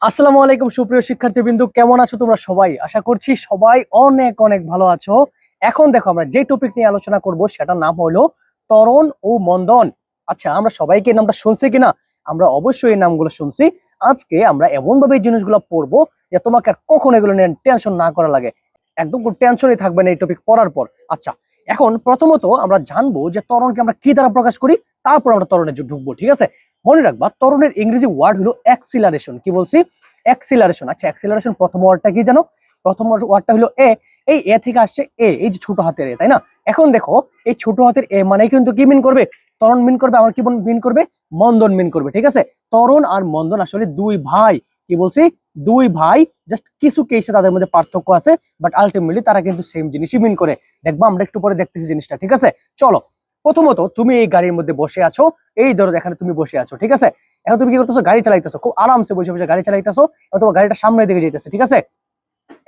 আসসালামু আলাইকুম সুপ্রিয় শিক্ষার্থীবৃন্দু, কেমন আছো তোমরা সবাই? আশা করছি সবাই অনেক অনেক ভালো আছো। এখন দেখো আমরা যে টপিক নিয়ে আলোচনা করব সেটার নাম হলো ত্বরণ ও মন্দন। আচ্ছা, আমরা সবাইকে এই নামটা শুনছি কিনা? আমরা অবশ্যই এই নামগুলো শুনছি। আজকে আমরা এমন ভাবে এই জিনিসগুলো পড়বো যে তোমাকে আর কখনো এগুলো নিয়ে টেনশন না করা লাগে। একদম কোনো টেনশনই থাকবে না এই টপিক পড়ার পর। আচ্ছা, এখন প্রথমত আমরা জানবো যে ত্বরণকে আমরা কি দ্বারা প্রকাশ করি, তারপর আমরা ত্বরণে ঢুকবো। ঠিক আছে, মনে রাখবা ত্বরণের ইংরেজি ওয়ার্ড হলো অ্যাক্সিলারেশন। কি বলছি? অ্যাক্সিলারেশন। আচ্ছা, অ্যাক্সিলারেশন প্রথম ওয়ার্ডটা কি জানো? প্রথম ওয়ার্ডটা হলো এ। এই এ থেকে আসছে এ, এই যে ছোট হাতের এ, তাই না? এখন দেখো এই ছোট হাতের এ মানে কিন্তু কি মিন করবে? ত্বরণ মিন করবে। আমার কি মিন করবে? মন্দন মিন করবে। ঠিক আছে, ত্বরণ আর মন্দন আসলে দুই ভাই। কি বলছি? দুই ভাই। জাস্ট কিছু কেসে তাদের মধ্যে পার্থক্য আছে, বাট আলটিমেটলি তারা কিন্তু সেম জিনিসই মিন করে। দেখবা আমরা একটু পরে দেখতেছি জিনিসটা। ঠিক আছে, চলো। প্রথমত তুমি এই গাড়ির মধ্যে বসে আছো, এই ধরো এখানে তুমি বসে আছো। ঠিক আছে, এখন তুমি কি করতেছো? গাড়ি চালাইতেছো, খুব আরামসে বসে বসে গাড়ি চালাইতেছো। তোমার গাড়িটা সামনের দিকে যাইতেছে। ঠিক আছে,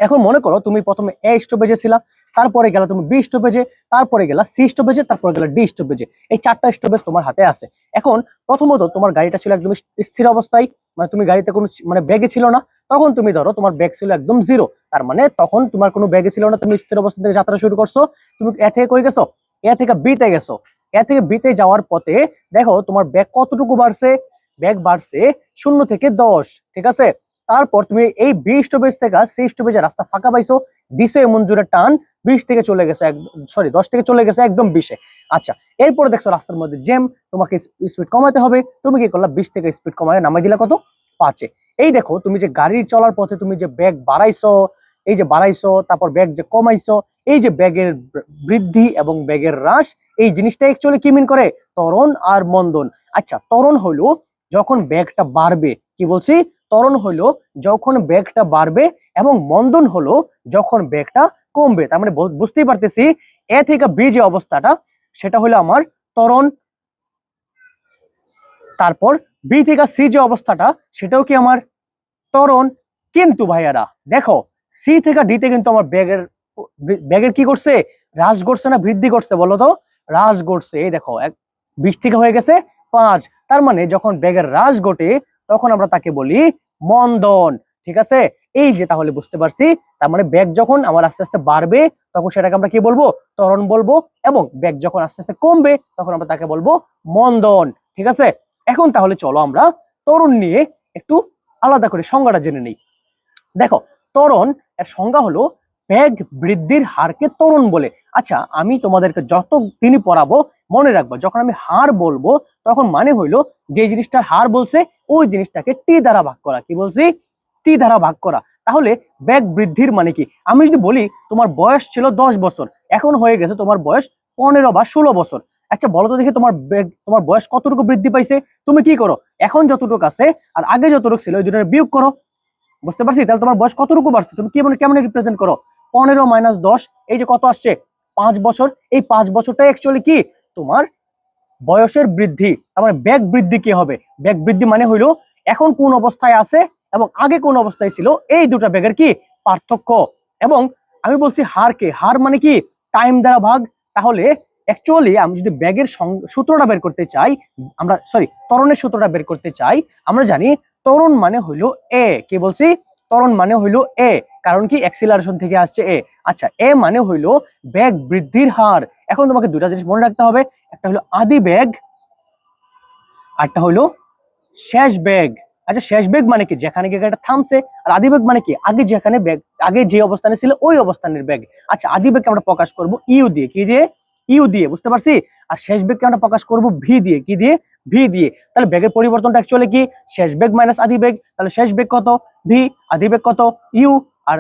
এখন মনে করো তুমি প্রথমে এ স্টপেজে ছিলা, তারপরে গেলা তুমি বি স্টপেজে, তারপরে গেলা সি স্টপেজে, তারপরে গেলা ডি স্টপেজে। এই চারটা স্টপেজ তোমার হাতে আছে। এখন প্রথমত তোমার গাড়িটা ছিল একদম স্থির অবস্থায়, মানে তুমি গাড়িতে কোনো মানে ব্যাগে ছিল না। তখন তুমি ধরো তোমার ব্যাগ ছিল একদম জিরো, তার মানে তখন তোমার কোনো ব্যাগে ছিল না, তুমি স্থির অবস্থা থেকে যাত্রা শুরু করছো। তুমি এ থেকে কই গেছো? এ থেকে বিতে গেছো। এ থেকে বিতে যাওয়ার পথে দেখো তোমার ব্যাগ কতটুকু বাড়ছে? ব্যাগ বাড়ছে 0 থেকে 10। ঠিক আছে, তারপর তুমি এই 20 স্টপেজ থেকে 6 স্টপেজের রাস্তা ফাঁকা পাইছো, দিছো এমন জোরে টান, 20 থেকে চলে গেছে, সরি 10 থেকে চলে গেছে একদম 20-এ। আচ্ছা, এরপরে দেখছো রাস্তার মধ্যে জ্যাম, তোমাকে স্পিড কমাতে হবে। তুমি কি করলা? 20 থেকে স্পিড কমায় নামাই দিলা কত? 5-এ। এই দেখো তুমি যে গাড়ি চলার পথে তুমি যে ব্যাগ বাড়াইছো, এই যে বাড়াইছো, তারপর ব্যাগ যে কমাইছো, এই যে ব্যাগের বৃদ্ধি এবং ব্যাগের হ্রাস, এই জিনিসটা অ্যাকচুয়ালি কি মিন করে? ত্বরণ আর মন্দন। আচ্ছা, ত্বরণ হলো যখন ব্যাগটা বাড়বে। কি বলছি? ত্বরণ হলো যখন ব্যাগটা বাড়বে, এবং মন্দন হলো যখন ব্যাগটা কমবে। তার মানে বুঝতেই পারতেছি এ থেকে বি যে অবস্থাটা, সেটা হলো আমার ত্বরণ। তারপর বি থেকে সি যে অবস্থাটা, সেটাও কি আমার ত্বরণ। কিন্তু ভাইয়ারা দেখো, সি থেকে ডিতে কিন্তু আমার ব্যাগের ব্যাগের কি করছে? হ্রাস ঘটছে না বৃদ্ধি করছে? বলো তো। হ্রাস ঘটছে। এই দেখো 20 থেকে হয়ে গেছে 5। তার মানে যখন ব্যাগের হ্রাস ঘটে তখন আমরা তাকে বলি মন্দন। ঠিক আছে, এই যে তাহলে বুঝতে পারছি, তার মানে ব্যাগ যখন আমার আস্তে আস্তে বাড়বে তখন সেটাকে আমরা কি বলবো? ত্বরণ বলবো। এবং ব্যাগ যখন আস্তে আস্তে কমবে তখন আমরা তাকে বলবো মন্দন। ঠিক আছে, এখন তাহলে চলো আমরা ত্বরণ নিয়ে একটু আলাদা করে সংজ্ঞাটা জেনে নেই। দেখো, ত্বরণ এর সংজ্ঞা হলো বেগ বৃদ্ধির হারকে ত্বরণ বলে। আচ্ছা, আমি তোমাদেরকে যত দিনই পড়াবো মনে রাখবো, যখন আমি হার বলবো তখন মানে হইলো যে জিনিসটার হার বলছে ওই জিনিসটাকে টি দ্বারা ভাগ করা। কি বলছি? টি দ্বারা ভাগ করা। তাহলে বেগ বৃদ্ধির মানে কি? আমি যদি বলি তোমার বয়স ছিল 10 বছর, এখন হয়ে গেছে তোমার বয়স 15 বা 16 বছর। আচ্ছা বলো তো দেখি, তোমার বয়স কতটুকু বৃদ্ধি পাইছে? তুমি কি করো? এখন যতটুকু আছে আর আগে যতটুকু ছিল ওই দুটোর বিয়োগ করো। বুঝতে পারছি? তাহলে তোমার বয়স কতটুকু বাড়ছে তুমি কি কেমন রিপ্রেজেন্ট করো? 15 - 10, এই যে কত আসছে? 5 বছর। এই 5 বছরটা অ্যাকচুয়ালি কি? তোমার বয়সের বৃদ্ধি। তার মানে ব্যাগ বৃদ্ধি কি হবে? ব্যাগ বৃদ্ধি মানে হইলো এখন কোন অবস্থায় আছে এবং আগে কোন অবস্থায় ছিল, এই দুটা ব্যাগের কি পার্থক্য। এবং আমি বলছি হারকে, হার মানে কি? টাইম দ্বারা ভাগ। তাহলে অ্যাকচুয়ালি আমি যদি ব্যাগের সূত্রটা বের করতে চাই, আমরা সরি ত্বরণের সূত্রটা বের করতে চাই, আমরা জানি ত্বরণ মানে হইলো এ। কি বলছি? ত্বরণ মানে হইলো এ, কারণ কি অ্যাক্সিলারেশন থেকে আসছে এ। আচ্ছা, এ মানে হইলো ব্যাগ বৃদ্ধির হার। এখন তোমাকে দুটা জিনিস মনে রাখতে হবে, একটা হলো আদি বেগ, আরটা হলো শেষ বেগ। আচ্ছা, শেষ বেগ মানে কি? যেখানে গিয়ে গাড়িটা থামছে। আর আদি বেগ মানে কি? আগে যেখানে বেগ, আগে যে অবস্থানে ছিল ওই অবস্থানের বেগ। আচ্ছা, আদি বেগকে আমরা প্রকাশ করব ইউ দিয়ে। কি দিয়ে? ইউ দিয়ে। বুঝতে পারছি? আর শেষ বেগকে আমরা প্রকাশ করব ভি দিয়ে। কি দিয়ে? ভি দিয়ে। তাহলে বেগের পরিবর্তনটা অ্যাকচুয়ালি কি? শেষ বেগ মাইনাস আদি বেগ। তাহলে শেষ বেগ কত? ভি। আদি বেগ কত? ইউ। আর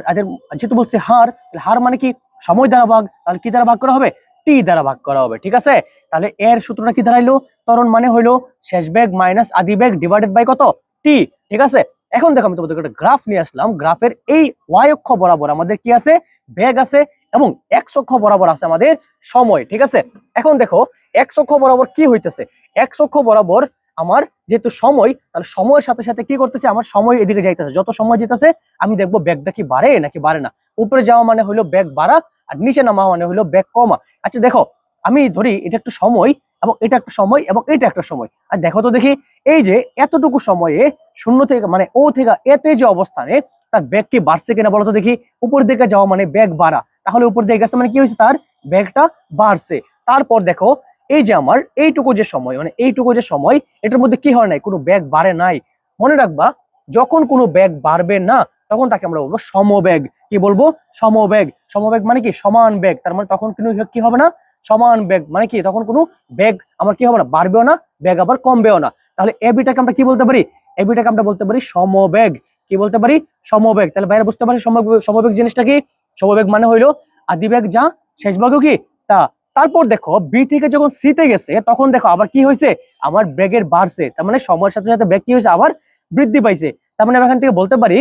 যেহেতু বলছি হার, হার মানে কি? সময় দ্বারা ভাগ। তাহলে কি দ্বারা ভাগ করা হবে? টি দ্বারা ভাগ করা হবে। ঠিক আছে, তাহলে এর সূত্রটা কি দাঁড়াইলো? ত্বরণ মানে হইলো শেষ বেগ মাইনাস আদি বেগ ডিভাইডেড বাই কত? টি। ঠিক আছে, এখন দেখো আমি তোমাদেরকে একটা গ্রাফ নিয়ে আসলাম। গ্রাফের এই ওয়াই অক্ষ বরাবর আমাদের কি আছে? বেগ আছে, এবং এক্স অক্ষ বরাবর আছে আমাদের সময়। ঠিক আছে, এখন দেখো এক্স অক্ষ বরাবর কি হইতেছে? এক্স অক্ষ বরাবর আমার যেহেতু সময়, তাহলে সময়ের সাথে সাথে কি করতেছে? আমার সময় এদিকে যাইতেছে। যত সময় যেতেছে আমি দেখবো ব্যাগটা কি বাড়ে নাকি বাড়ে না। উপরে যাওয়া মানে হলো ব্যাগ বাড়া, আর নিচে নামা মানে হলো ব্যাগ কমা। আচ্ছা দেখো, আমি ধরি এটা একটু সময় এবং এটা একটা সময় এবং এটা একটা সময়। আর দেখো তো দেখি, এই যে এতটুকু সময়ে শূন্য থেকে মানে ও থেকে এতে যে অবস্থানে তার বেগ কি বাড়ছে কিনা বলতো দেখি। উপর দিকে যাওয়া মানে বেগ বাড়া, তাহলে উপর দিকে গেছে মানে কি হয়েছে, তার বেগটা বাড়ছে। তারপর দেখো এই যে আমার এইটুকু যে সময় মানে এইটুকু যে সময়, এটার মধ্যে কি হয় নাই, কোনো বেগ বাড়ে নাই। মনে রাখবা, যখন কোনো বেগ বাড়বে না তখন তাকে আমরা বলবো সমবেগ। কি বলবো? সমবেগ। সমবেগ মানে কি? সমান বেগ। তার মানে তখন কোনো কি হবে না, সমান বেগ মানে কি, তখন কোনো বেগ আমার কি হবে না, বাড়বেও না, বেগ আবার কমবেও না। তাহলে এবিটাকে আমরা কি বলতে পারি? এবিটাকে আমরা বলতে পারি সমবেগ। কি বলতে পারি? সমবেগ। তাহলে বাইরে বুঝতে পারি সমবেগ, সমবেগ জিনিসটা কি? সমবেগ মানে হইলো আদিবেগ যা, শেষ বেগও কি তা। তারপর দেখো বি থেকে যখন সি তে গেছে তখন দেখো আবার কি হয়েছে, আমার বেগের বাড়ছে। তার মানে সময়ের সাথে সাথে বেগ কি হয়েছে, আবার বৃদ্ধি পাইছে। তার মানে আমি এখান থেকে বলতে পারি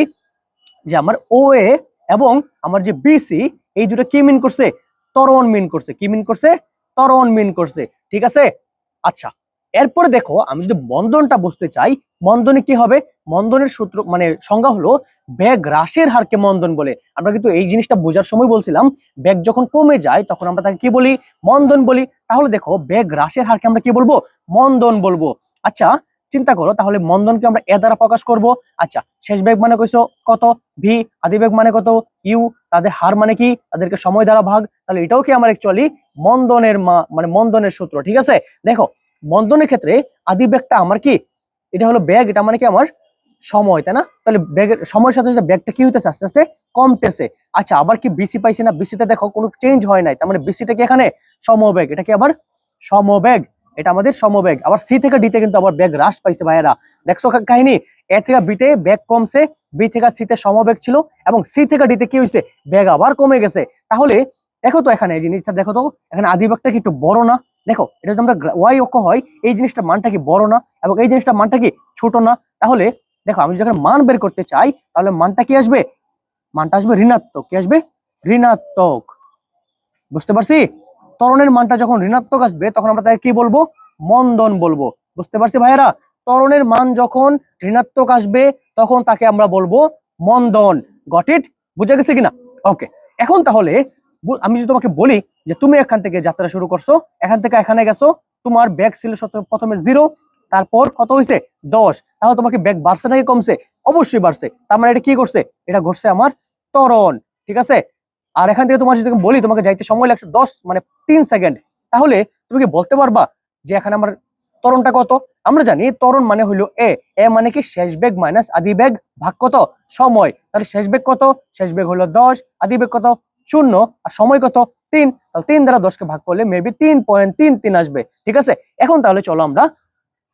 যে আমার ও এ এবং আমার যে বিসি, এই দুটো কি মিন করছে, ত্বরণ মিন করছে। কি মিন করছে? ত্বরণ মিন করছে। ঠিক আছে। আচ্ছা, এরপরে দেখো আমি যদি মন্দনটা বুঝতে চাই, মন্দনে কি হবে? মন্দনের সূত্র মানে সংজ্ঞা হলো বেগ হ্রাসের হারকে মন্দন বলে। আমরা কিন্তু এই জিনিসটা বোঝার সময় বলছিলাম বেগ যখন কমে যায় তখন আমরা তাকে কি বলি? মন্দন বলি। তাহলে দেখো বেগ হ্রাসের হারকে আমরা কি বলবো? মন্দন বলবো। আচ্ছা, চিন্তা করো তাহলে মন্দনকে আমরা এ দ্বারা প্রকাশ করব। আচ্ছা, শেষ বেগ মানে কইছো কত? ভি। আদি বেগ মানে কত? ইউ। তাদের হার মানে কি? তাদেরকে সময় দ্বারা ভাগ। তাহলে এটাও কি আমার অ্যাকচুয়ালি মন্দনের মানে মন্দনের সূত্র। ঠিক আছে। দেখো মন্দনের ক্ষেত্রে আদি বেগটা আমার কি, এটা হলো বেগ, এটা মানে কি আমার সময়, তাই না? তাহলে বেগের সময়ের সাথে সাথে বেগটা কি হইতেছে, আস্তে আস্তে কমতেছে। আচ্ছা, আবার কি বিসি পাইছি না? বিসিতে দেখো কোনো চেঞ্জ হয় নাই, তার মানে বিসিটা কি এখানে সমবেগ। এটা কি আবার সমবেগ, এটা আমাদের সমবেগ। আবার সি থেকে ডিতে কিন্তু আবার বেগ হ্রাস পাইছে ভাইয়েরা। দেখছো কাহিনী? এ থেকে বিতে বেগ কমছে, বি থেকে সিতে সমবেগ ছিল, এবং সি থেকে ডিতে কি হয়েছে, বেগ আবার কমে গেছে। তাহলে দেখো তো এখানে এই জিনিসটা দেখো তো, এখানে আদি বেগটা কি একটু বড় না? দেখো এটা যদি আমরা ওয়াই অক্ষ হয়, এই জিনিসটা মানটা কি বড় না, এবং এই জিনিসটা মানটা কি ছোট না? তাহলে দেখো আমি যখন মান বের করতে চাই তাহলে মানটা কি আসবে, মানটা আসবে ঋণাত্মক। কি আসবে? ঋণাত্মক। বুঝতে পারছি? ত্বরণের মানটা যখন ঋণাত্মক আসবে তখন আমরা তাকে কি বলবো? মন্দন বলবো। বুঝতে পারছি ভাইয়েরা? ত্বরণের মান যখন ঋণাত্মক আসবে তখন তাকে আমরা বলবো মন্দন। Got it? বুঝে গেছে কিনা? ওকে। এখন তাহলে আমি যদি তোমাকে বলি যে তুমি এখান থেকে যাত্রা শুরু করছো, এখান থেকে এখানে গেছো, তোমার ব্যাগ ছিল প্রথমে 0, তারপর কত হয়েছে 10, তাহলে তোমাকে ব্যাগ বাড়ছে নাকি কমছে? অবশ্যই বাড়ছে। তার মানে এটা কি করছে? এটা ঘটছে আমার ত্বরণ। ঠিক আছে। আর এখান থেকে তোমার যদি বলি তোমাকে যাইতে সময় লাগছে 10 মানে 3 সেকেন্ড, তাহলে তুমি কি বলতে পারবা যে এখানে আমার ত্বরণটা কত? আমরা জানি ত্বরণ মানে হলো এ। এ মানে কি শেষ বেগ মাইনাস আদি বেগ ভাগ কত? সময়। তাহলে শেষ বেগ কত? শেষ বেগ হলো 10, আদি বেগ কত? 0, আর সময় কত? 3। তাহলে 3 দ্বারা 10 কে ভাগ করলে মেবি 3.33 আসবে। ঠিক আছে। এখন তাহলে চলো আমরা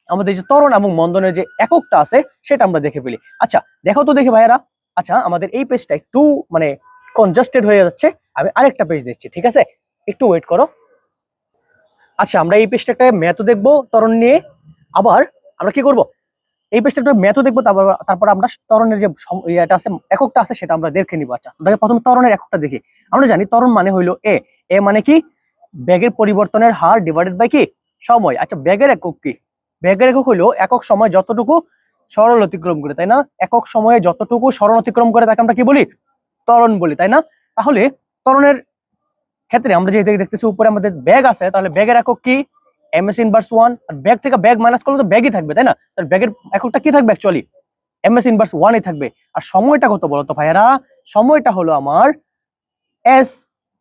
আমাদের যে ত্বরণ এবং মন্দনের যে এককটা আছে সেটা আমরা দেখে ফেলি। আচ্ছা দেখো তো দেখি ভাইয়েরা। আচ্ছা, আমাদের এই পেজটা একটু মানে কনজাস্টেড হয়ে যাচ্ছে, আমি আরেকটা পেজ দিচ্ছি। ঠিক আছে, একটু ওয়েট করো। আচ্ছা, আমরা এই পেজটা একটা ম্যাথও দেখবো ত্বরণ নিয়ে, আবার আমরা কি করব, এই পেজটা একটা ম্যাথও দেখবো, তারপর তারপর আমরা ত্বরণের যে ইয়েটা আছে, এককটা আছে সেটা আমরা দেখে নিব। আচ্ছা, আমরা প্রথমে ত্বরণের এককটা দেখি। আমরা জানি ত্বরণ মানে হইলো এ। এ মানে কি? বেগের পরিবর্তনের হার ডিভাইডেড বাই কি? সময়। আচ্ছা, বেগের একক কি? বেগের একক হইলো একক সময় যতটুকু সরল অতিক্রম করে, তাই না? একক সময়ে যতটুকু সরল অতিক্রম করে তাকে আমরা কি বলি? ত্বরণ বলি, তাই না? তাহলে ত্বরণের ক্ষেত্রে আমরা যেহেতু দেখতেছি উপরে আমাদের ব্যাগ আছে, তাহলে ব্যাগের একক কি? MS inverse 1। আর ব্যাগ থেকে ব্যাগ মাইনাস করলে তো ব্যাগই থাকবে, তাই না? তাহলে ব্যাগের এককটা কি থাকবে অ্যাকচুয়ালি? এমএস ইনভার্স 1 থাকবে। আর সময়টা কত বলো তো ভাইয়েরা? সময়টা হলো আমার এস।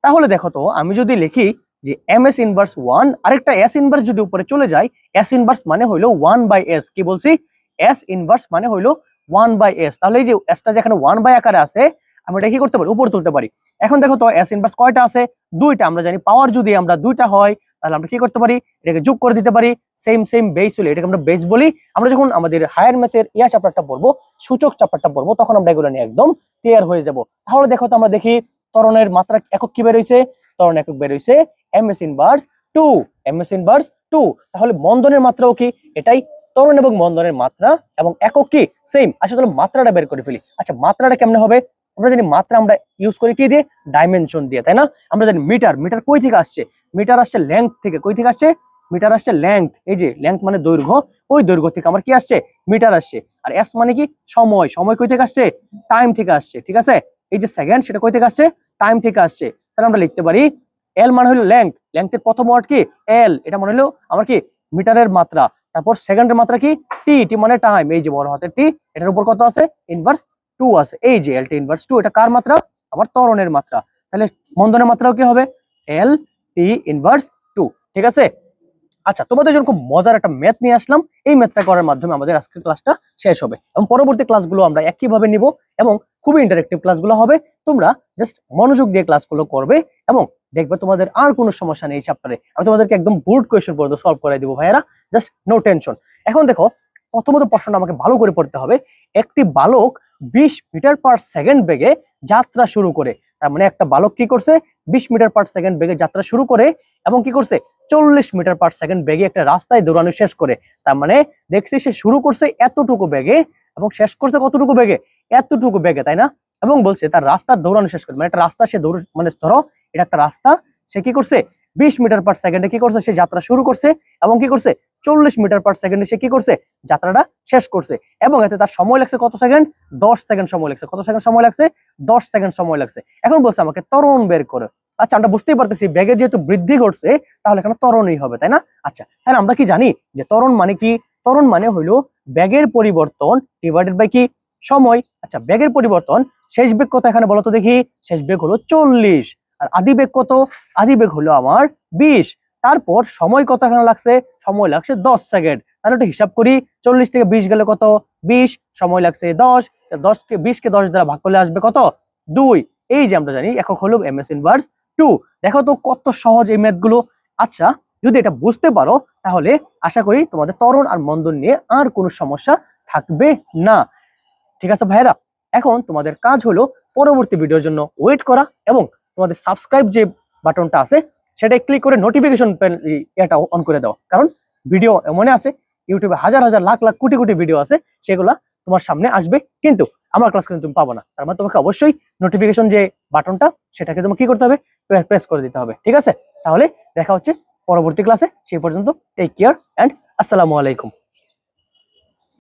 তাহলে দেখো তো আমি যদি লিখি যে এমএস ইনভার্স 1, আরেকটা এস ইনভার্স যদি উপরে চলে যায়, এস ইনভার্স মানে হইলো 1/s। কি বলছি? এস ইনভার্স মানে হইলো 1/s। তাহলে এই যে এসটা যেখানে 1 আকারে আছে, আমি এটা কি করতে পারি? উপরে তুলতে পারি। এখন দেখো তো এস ইনভার্স কয়টা আছে? 2টা। আমরা জানি পাওয়ার যদি আমরা 2টা হয় তাহলে আমরা কি করতে পারি? এটাকে যোগ করে দিতে পারি। সেম সেম বেস হলে এটাকে আমরা বেস বলি। আমরা যখন আমাদের হায়ার ম্যাথের চ্যাপ্টারটা পড়বো, সূচক চ্যাপ্টারটা পড়বো, তখন আমরা এগুলো নিয়ে একদম ক্লিয়ার হয়ে যাব। তাহলে দেখো তো আমরা দেখি ত্বরণের মাত্রা একক কি বের হইছে? ত্বরণ একক বের হইছে এমএস ইনভার্স 2। MS inverse 2। তাহলে মন্দনের মাত্রাও কি? এটাই। ত্বরণ এবং মন্দনের মাত্রা এবং একক কি? সেম। আচ্ছা, তাহলে মাত্রাটা বের করে ফেলি। আচ্ছা, মাত্রাটা কেমনে হবে? আমরা জানি মাত্রা আমরা ইউজ করি কি দিয়ে? ডাইমেনশন দিয়ে, তাই না? আমরা জানি মিটার। মিটার কই থেকে আসছে? মিটার আসছে লেংথ থেকে। কই থেকে আসছে? মিটার আসছে লেংথ। এই যে লেংথ মানে দৈর্ঘ্য, ওই দৈর্ঘ্য থেকে আমার কি আসছে? মিটার আসছে। আর এস মানে কি? সময়। সময় কই থেকে আসছে? টাইম থেকে আসছে। ঠিক আছে। এই যে সেকেন্ড, সেটা কই থেকে আসছে? টাইম থেকে আসছে। তাহলে আমরা লিখতে পারি এল মানে হলো লেংথ, লেংথের প্রথম ওয়ার্ড কি এল, এটা মনে হলো আমার কি মিটারের মাত্রা। তারপর সেকেন্ডের মাত্রা কি টি, টি মানে টাইম, এই যে বড় হাতের টি, এটার উপর কত আছে ইনভার্স 2 আছে, এই যে এল টি ইনভার্স 2, এটা কার মাত্রা আমার ত্বরণের মাত্রা। তাহলে মন্দনের মাত্রাও কি হবে এল টি ইনভার্স 2, ঠিক আছে। আচ্ছা, তোমাদের জন্য খুব মজার একটা ম্যাথ নিয়ে আসলাম, এই ম্যাথটা করার মাধ্যমে আমাদের আজকের ক্লাসটা শেষ হবে এবং পরবর্তী ক্লাসগুলো আমরা একইভাবে নিব এবং খুবই ইন্টারেক্টিভ ক্লাসগুলো হবে। তোমরা জাস্ট মনোযোগ দিয়ে ক্লাসগুলো করবে এবং দেখবে তোমাদের আর কোনো সমস্যা নেই এই চ্যাপ্টারে। আমি তোমাদেরকে একদম বোর্ড কোয়েশ্চেন পর্যন্ত সলভ করে দিব ভাইয়ারা, জাস্ট নো টেনশন। এখন দেখো, প্রথমত প্রশ্নটা আমাকে ভালো করে পড়তে হবে। একটি বালক 20 মিটার পার সেকেন্ড বেগে যাত্রা শুরু করে, তার মানে একটা বালক কি করছে 20 মিটার পার সেকেন্ড বেগে যাত্রা শুরু করে এবং কি করছে 40 মিটার পার সেকেন্ড বেগে একটা রাস্তায় দৌড়ানো শেষ করে। তার মানে দেখছি সে শুরু করছে এতটুকু বেগে এবং শেষ করছে কতটুকু বেগে, এতটুকু বেগে, তাই না। এবং বলছে তার রাস্তার দৌড়ানো শেষ করে, মানে একটা রাস্তা সে দৌড়, মানে ধরো এটা একটা রাস্তা, সে কি করছে 20 মিটার পার সেকেন্ডে কি করছে সে যাত্রা শুরু করছে এবং কি করছে 40 মিটার পার সেকেন্ডে সে কি করছে যাত্রাটা শেষ করছে। এবং এতে তার সময় লাগছে কত সেকেন্ড, 10 সেকেন্ড সময় লাগছে। কত সেকেন্ড সময় লাগছে, 10 সেকেন্ড সময় লাগছে। এখন বলছে আমাকে ত্বরণ বের করে। আচ্ছা, আমরা বুঝতেই পারতেছি বেগে যেহেতু বৃদ্ধি ঘটছে তাহলে এখানে ত্বরণই হবে, তাই না। আচ্ছা, তাহলে আমরা কি জানি যে ত্বরণ মানে কি, ত্বরণ মানে হইলো বেগের পরিবর্তন ডিভাইডেড বাই কি সময়। আচ্ছা, বেগের পরিবর্তন, শেষ বেগ কত এখানে বলো তো দেখি, শেষ বেগ হলো 40, আর আদি বেগ কত, আদি বেগ হলো আমার 20, তারপর সময় কত এখানে লাগছে, সময় লাগছে 10 সেকেন্ড। তাহলে একটু হিসাব করি, 40 থেকে 20 গেলে কত 20, সময় লাগছে 10, 20 কে 10 দ্বারা ভাগ করলে আসবে কত 2। এই যে আমরা জানি একক হলো এম এস ইনভার্স 2। দেখো তো কত সহজ এই ম্যাথ গুলো। আচ্ছা, যদি এটা বুঝতে পারো তাহলে আশা করি তোমাদের ত্বরণ আর মন্দন নিয়ে আর কোনো সমস্যা থাকবে না। ঠিক আছে ভাইরা, এখন তোমাদের কাজ হলো পরবর্তী ভিডিওর জন্য ওয়েট করা এবং তোমাদের সাবস্ক্রাইব যে বাটনটা আছে সেটাই ক্লিক করে নোটিফিকেশন এটা অন করে দাও। কারণ ভিডিও এমন আছে, ইউটিউবে হাজার হাজার লাখ লাখ কোটি কোটি ভিডিও আছে, সেগুলা তোমার সামনে আসবে, কিন্তু আমার ক্লাস কিন্তু তুমি পাবো না। তার মানে তোমাকে অবশ্যই নোটিফিকেশন যে বাটনটা সেটাকে তোমাকে কি করতে হবে, প্রেস করে দিতে হবে। ঠিক আছে, তাহলে দেখা হচ্ছে পরবর্তী ক্লাসে। সেই পর্যন্ত টেক কেয়ার অ্যান্ড আসসালামু আলাইকুম।